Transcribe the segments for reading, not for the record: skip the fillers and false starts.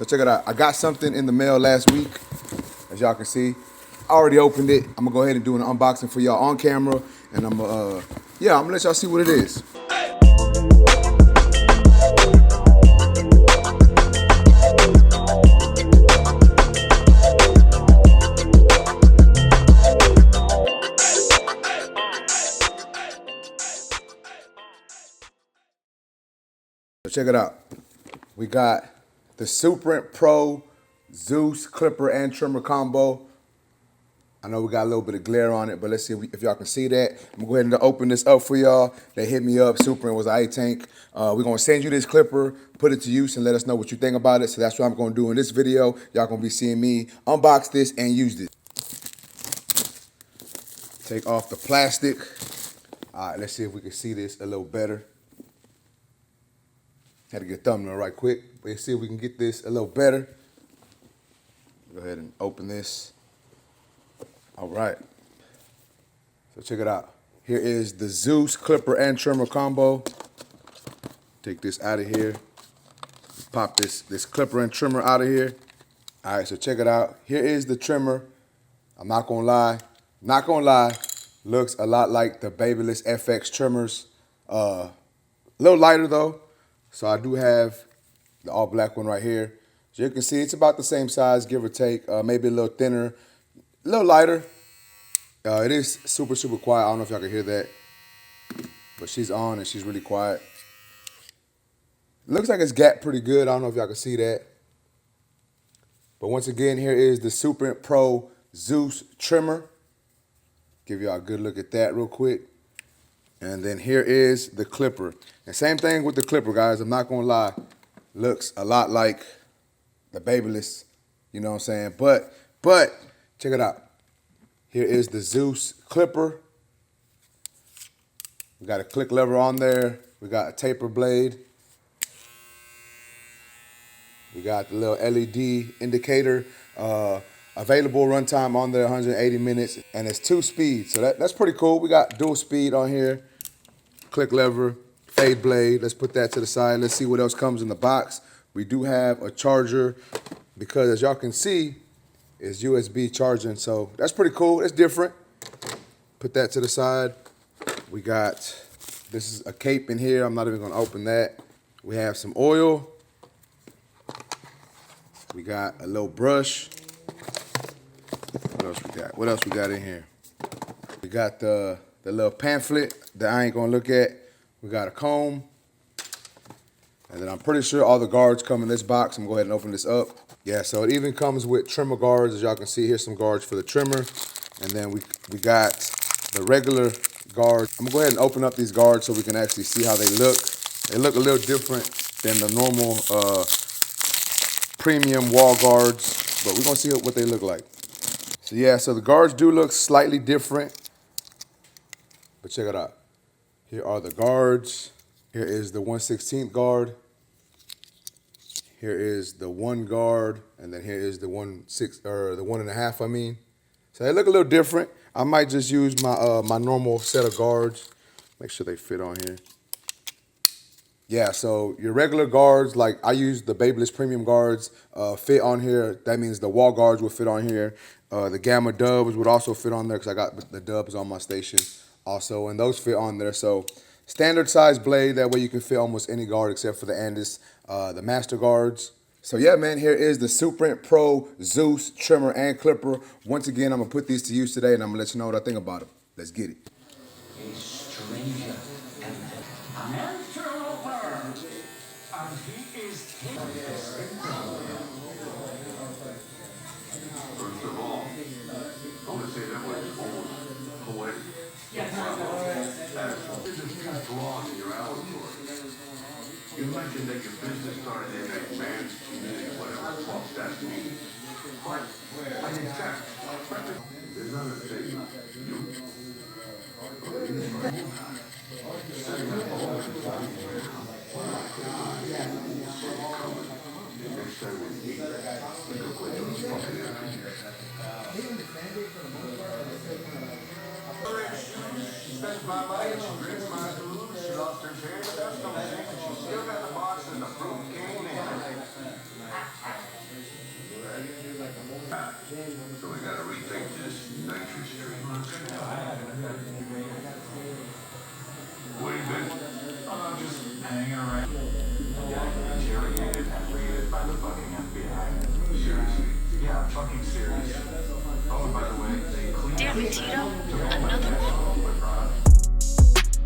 So check it out. I got something in the mail last week, as y'all can see. I already opened it. I'm gonna go ahead and do an unboxing for y'all on camera, and I'm gonna let y'all see what it is. So check it out. We got the Suprent Pro Zeus clipper and trimmer combo. I know we got a little bit of glare on it, but let's see if y'all can see that. I'm gonna go ahead and open this up for y'all. They hit me up. Suprent was tank. We're gonna send you this clipper, put it to use, and let us know what you think about it. So that's what I'm gonna do in this video. Y'all gonna be seeing me unbox this and use this. Take off the plastic. All right, let's see if we can see this a little better. Had to get a thumbnail right quick. Let's see if we can get this a little better. Go ahead and open this. All right. So check it out. Here is the Zeus clipper and trimmer combo. Take this out of here. Pop this clipper and trimmer out of here. All right, so check it out. Here is the trimmer. I'm not gonna lie, looks a lot like the Babyliss FX trimmers. A little lighter though. So I do have the all black one right here. So you can see it's about the same size, give or take, maybe a little thinner, a little lighter. It is super, super quiet. I don't know if y'all can hear that, but she's on and she's really quiet. It looks like it's gapped pretty good. I don't know if y'all can see that. But once again, here is the Suprent Pro Zeus trimmer. Give y'all a good look at that real quick. And then here is the clipper. And same thing with the clipper, guys. I'm not gonna lie. Looks a lot like the Babyliss, you know what I'm saying? But check it out. Here is the Zeus clipper. We got a click lever on there. We got a taper blade. We got the little LED indicator. Available runtime on there, 180 minutes, and it's 2 speeds. So that's pretty cool. We got dual speed on here. Click lever, fade blade. Let's put that to the side. Let's see what else comes in the box. We do have a charger because, as y'all can see, it's USB charging. So that's pretty cool. It's different. Put that to the side. We got, this is a cape in here. I'm not even gonna open that. We have some oil. We got a little brush. What else we got? What else we got in here? We got the little pamphlet that I ain't gonna look at. We got a comb. And then I'm pretty sure all the guards come in this box. I'm gonna go ahead and open this up. Yeah, so it even comes with trimmer guards. As y'all can see, here's some guards for the trimmer. And then we got the regular guards. I'm gonna go ahead and open up these guards so we can actually see how they look. They look a little different than the normal premium wall guards, but we're gonna see what they look like. So yeah, so the guards do look slightly different, but check it out. Here are the guards. Here is the 1/16 guard. Here is the 1 guard, and then here is the 1.5. I mean, so they look a little different. I might just use my my normal set of guards. Make sure they fit on here. Yeah, so your regular guards, like I use the Babyliss premium guards, fit on here. That means the wall guards will fit on here. The Gamma dubs would also fit on there because I got the dubs on my station also, and those fit on there. So standard size blade, that way you can fit almost any guard except for the Andis, the master guards. So yeah, man, here is the Suprent Pro Zeus trimmer and clipper. Once again, I'm gonna put these to use today, and I'm gonna let you know what I think about them. Let's get it. A stranger and an interloper, and he is First of all, I want to say that was almost poetic. This is too broad in your allegory. You mentioned that your business started in advanced community, whatever the fuck that means. But I think that's perfect. There's not a thing you. Next time we eat, we go quit those fucking interviews. Spends my money, she drinks my food, she lost her hair, but that's no thing. She still got the box and the fruit cane and everything. So we gotta rethink this nitrous stream. Where you been? Just hanging around. Getting interrogated and raided by the fucking FBI. Seriously? Yeah, I'm fucking serious. Oh, and by the way, they cleaned Damn it, the Tito. took all my Another cash one? and all my product.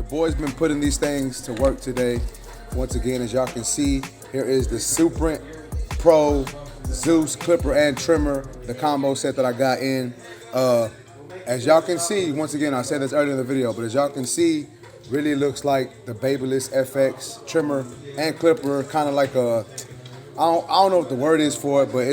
boys been putting these things to work today. Once again, as y'all can see, here is the Suprent Pro Zeus clipper and trimmer, the combo set that I got in. As y'all can see, once again, I said this earlier in the video, but as y'all can see, really looks like the Babyliss FX trimmer and clipper, kind of like a, I don't know what the word is for it, but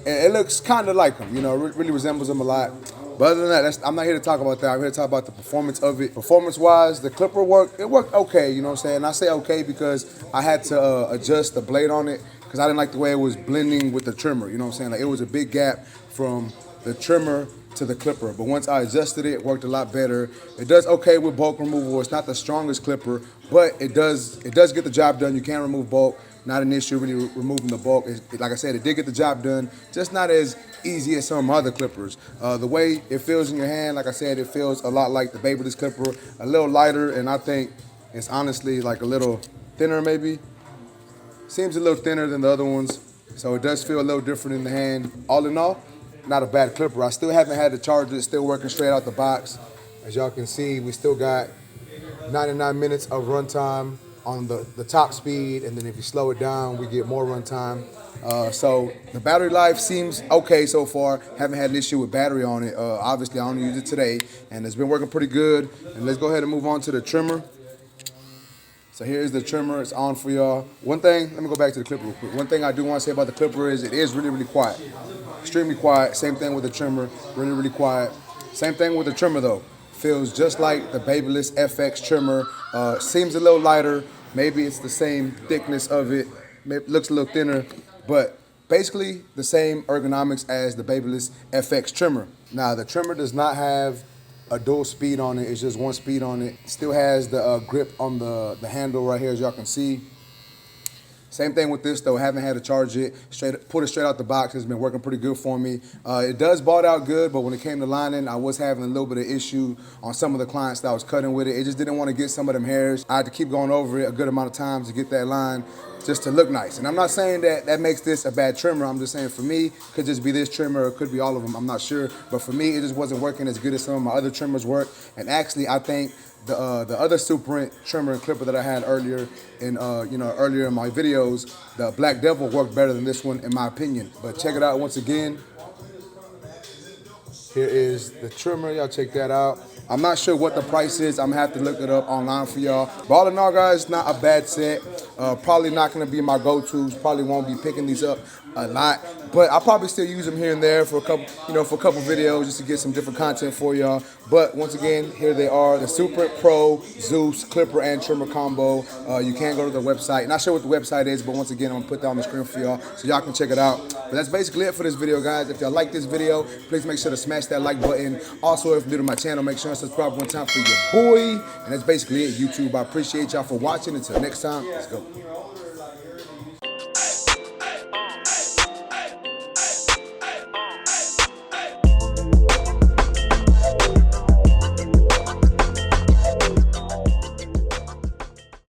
it looks kind of like them, you know, it really resembles them a lot. But other than that, I'm not here to talk about that. I'm here to talk about the performance of it. Performance-wise, the clipper worked okay, you know what I'm saying? And I say okay because I had to adjust the blade on it because I didn't like the way it was blending with the trimmer, you know what I'm saying? Like, it was a big gap from the trimmer to the clipper. But once I adjusted it, it worked a lot better. It does okay with bulk removal. It's not the strongest clipper, but it does get the job done. You can remove bulk. Not an issue really removing the bulk. Like I said, it did get the job done, just not as easy as some of my other clippers. The way it feels in your hand, like I said, it feels a lot like the Babyliss clipper, a little lighter, and I think it's honestly like a little thinner maybe. Seems a little thinner than the other ones, so it does feel a little different in the hand. All in all, not a bad clipper. I still haven't had to charge it, still working straight out the box. As y'all can see, we still got 99 minutes of runtime on the top speed, and then if you slow it down, we get more runtime. So the battery life seems okay so far. Haven't had an issue with battery on it. Obviously, I only used it today, and it's been working pretty good. And let's go ahead and move on to the trimmer. So here's the trimmer. It's on for y'all. One thing, let me go back to the clipper real quick. One thing I do want to say about the clipper is it is really, really quiet. Extremely quiet. Same thing with the trimmer. Really, really quiet. Same thing with the trimmer though. Feels just like the Babyliss FX trimmer. Seems a little lighter. Maybe it's the same thickness of it. Maybe it looks a little thinner, but basically the same ergonomics as the Babyliss FX trimmer. Now the trimmer does not have a dual speed on it. It's just one speed on it. Still has the grip on the handle right here, as y'all can see. Same thing with this though, haven't had to charge it, put it straight out the box. It's been working pretty good for me. It does bought out good, but when it came to lining, I was having a little bit of issue on some of the clients that I was cutting with it. It just didn't want to get some of them hairs. I had to keep going over it a good amount of times to get that line just to look nice. And I'm not saying that makes this a bad trimmer. I'm just saying for me, it could just be this trimmer, or it could be all of them. I'm not sure. But for me, it just wasn't working as good as some of my other trimmers work. And actually, I think the other Suprent trimmer and clipper that I had earlier in earlier in my videos, the Black Devil worked better than this one in my opinion. But check it out once again. Here is the trimmer. Y'all check that out. I'm not sure what the price is. I'm gonna have to look it up online for y'all. But all in all, guys, not a bad set. Probably not gonna be my go-tos. Probably won't be picking these up a lot, but I'll probably still use them here and there for a couple, videos just to get some different content for y'all. But once again, here they are, the Suprent Pro Zeus clipper and trimmer combo. You can go to the website. Not sure what the website is, but once again, I'm gonna put that on the screen for y'all so y'all can check it out. But that's basically it for this video, guys. If y'all like this video, please make sure to smash that like button. Also, if you're new to my channel, make sure to subscribe one time for your boy. And that's basically it, YouTube. I appreciate y'all for watching. Until next time, let's go.